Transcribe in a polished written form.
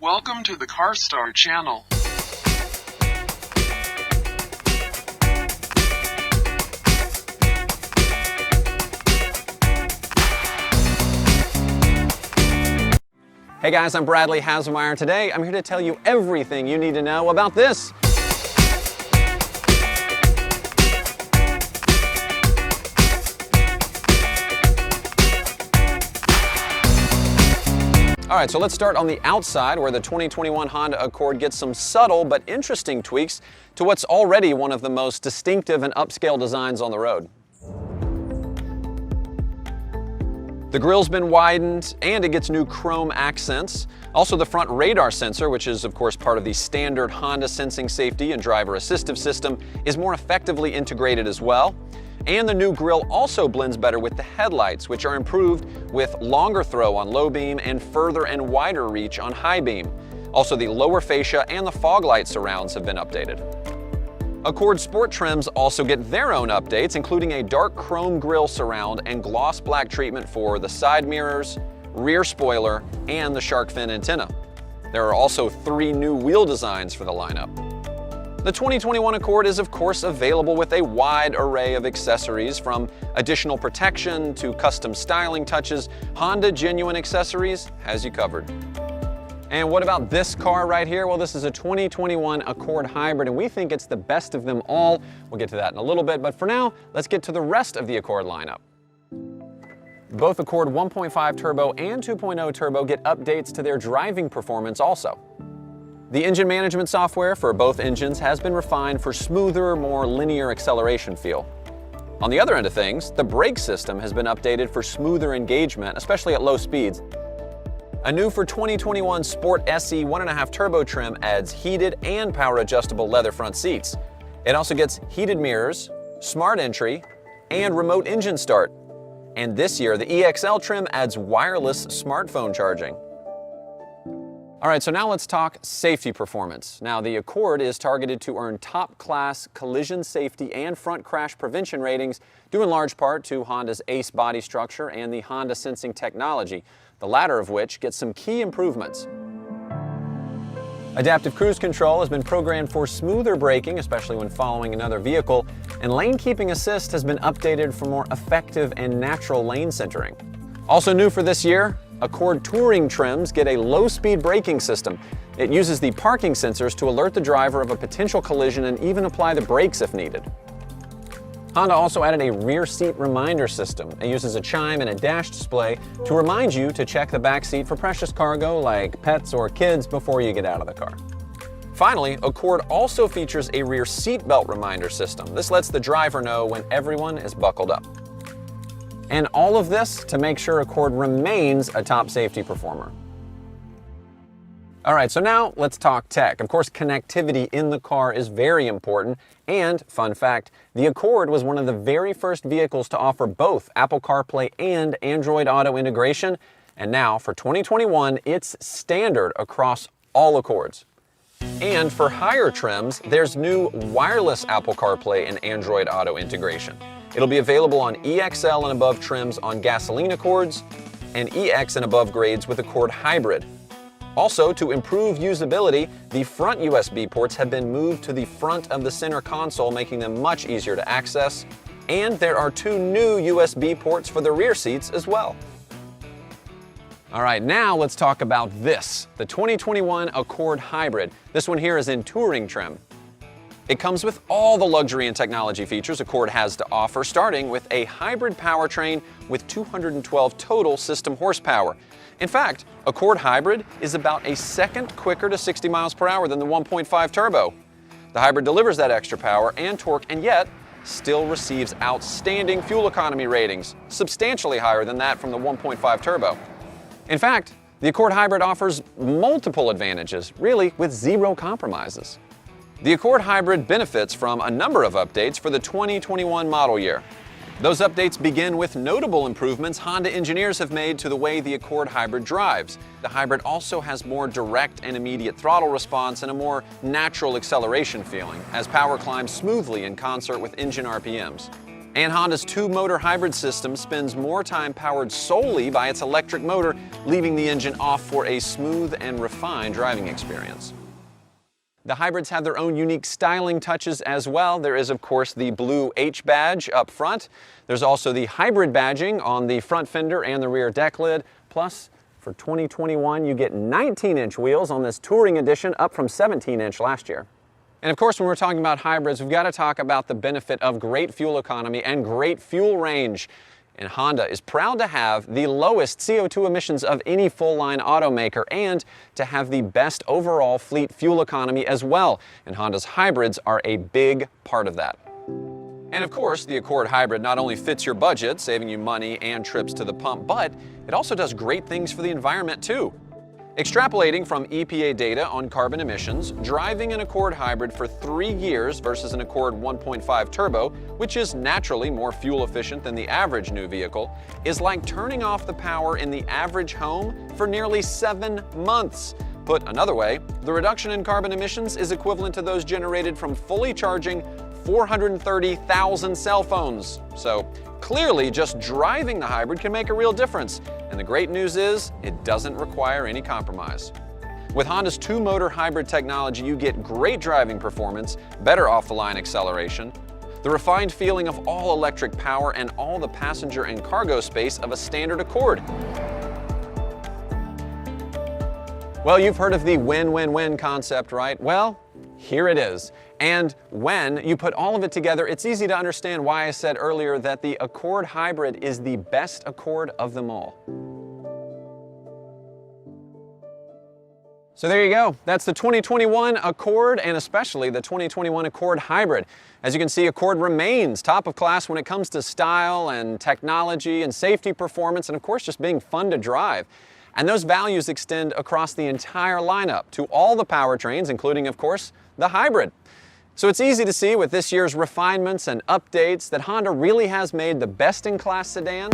Welcome to the CarStar channel. Hey guys, I'm Bradley Haselmeyer. Today I'm here to tell you everything you need to know about this. All right, so let's start on the outside where the 2021 Honda Accord gets some subtle but interesting tweaks to what's already one of the most distinctive and upscale designs on the road. The grille's been widened and it gets new chrome accents. Also the front radar sensor, which is of course part of the standard Honda sensing safety and driver assistive system, is more effectively integrated as well. And the new grille also blends better with the headlights, which are improved with longer throw on low beam and further and wider reach on high beam. Also the lower fascia and the fog light surrounds have been updated. Accord Sport trims also get their own updates, including a dark chrome grille surround and gloss black treatment for the side mirrors, rear spoiler, and the shark fin antenna. There are also 3 new wheel designs for the lineup. The 2021 Accord is of course available with a wide array of accessories, from additional protection to custom styling touches. Honda Genuine Accessories has you covered. And what about this car right here? Well, this is a 2021 Accord Hybrid, and we think it's the best of them all. We'll get to that in a little bit, but for now, let's get to the rest of the Accord lineup. Both Accord 1.5 Turbo and 2.0 Turbo get updates to their driving performance also. The engine management software for both engines has been refined for smoother, more linear acceleration feel. On the other end of things, the brake system has been updated for smoother engagement, especially at low speeds. A new for 2021 Sport SE 1.5 Turbo trim adds heated and power adjustable leather front seats. It also gets heated mirrors, smart entry, and remote engine start. And this year, the EXL trim adds wireless smartphone charging. All right, so now let's talk safety performance. Now, the Accord is targeted to earn top-class collision safety and front crash prevention ratings, due in large part to Honda's ACE body structure and the Honda sensing technology, the latter of which gets some key improvements. Adaptive cruise control has been programmed for smoother braking, especially when following another vehicle, and lane keeping assist has been updated for more effective and natural lane centering. Also new for this year, Accord Touring trims get a low-speed braking system. It uses the parking sensors to alert the driver of a potential collision and even apply the brakes if needed. Honda also added a rear seat reminder system. It uses a chime and a dash display to remind you to check the back seat for precious cargo like pets or kids before you get out of the car. Finally, Accord also features a rear seat belt reminder system. This lets the driver know when everyone is buckled up. And all of this to make sure Accord remains a top safety performer. All right, so now let's talk tech. Of course, connectivity in the car is very important. And, fun fact, the Accord was one of the very first vehicles to offer both Apple CarPlay and Android Auto integration. And now, for 2021, it's standard across all Accords. And for higher trims, there's new wireless Apple CarPlay and Android Auto integration. It'll be available on EXL and above trims on gasoline Accords and EX and above grades with Accord Hybrid. Also, to improve usability, the front USB ports have been moved to the front of the center console, making them much easier to access. And there are 2 new USB ports for the rear seats as well. All right, now let's talk about this, the 2021 Accord Hybrid. This one here is in touring trim. It comes with all the luxury and technology features Accord has to offer, starting with a hybrid powertrain with 212 total system horsepower. In fact, Accord Hybrid is about a second quicker to 60 miles per hour than the 1.5 Turbo. The Hybrid delivers that extra power and torque, and yet still receives outstanding fuel economy ratings, substantially higher than that from the 1.5 Turbo. In fact, the Accord Hybrid offers multiple advantages, really with zero compromises. The Accord Hybrid benefits from a number of updates for the 2021 model year. Those updates begin with notable improvements Honda engineers have made to the way the Accord Hybrid drives. The Hybrid also has more direct and immediate throttle response and a more natural acceleration feeling, as power climbs smoothly in concert with engine RPMs. And Honda's two-motor hybrid system spends more time powered solely by its electric motor, leaving the engine off for a smooth and refined driving experience. The hybrids have their own unique styling touches as well. There is, of course, the blue H badge up front. There's also the hybrid badging on the front fender and the rear deck lid. Plus, for 2021, you get 19-inch wheels on this Touring Edition, up from 17-inch last year. And of course, when we're talking about hybrids, we've got to talk about the benefit of great fuel economy and great fuel range. And Honda is proud to have the lowest CO2 emissions of any full-line automaker and to have the best overall fleet fuel economy as well. And Honda's hybrids are a big part of that. And of course, the Accord Hybrid not only fits your budget, saving you money and trips to the pump, but it also does great things for the environment too. Extrapolating from EPA data on carbon emissions, driving an Accord Hybrid for 3 years versus an Accord 1.5 Turbo, which is naturally more fuel efficient than the average new vehicle, is like turning off the power in the average home for nearly 7 months. Put another way, the reduction in carbon emissions is equivalent to those generated from fully charging 430,000 cell phones. So clearly, just driving the hybrid can make a real difference. And the great news is, it doesn't require any compromise. With Honda's two-motor hybrid technology, you get great driving performance, better off-the-line acceleration, the refined feeling of all-electric power, and all the passenger and cargo space of a standard Accord. Well, you've heard of the win-win-win concept, right? Well, here it is. And when you put all of it together, it's easy to understand why I said earlier that the Accord Hybrid is the best Accord of them all. So there you go. That's the 2021 Accord and especially the 2021 Accord Hybrid. As you can see, Accord remains top of class when it comes to style and technology and safety performance and of course just being fun to drive. And those values extend across the entire lineup to all the powertrains, including of course the hybrid. So it's easy to see with this year's refinements and updates that Honda really has made the best-in-class sedan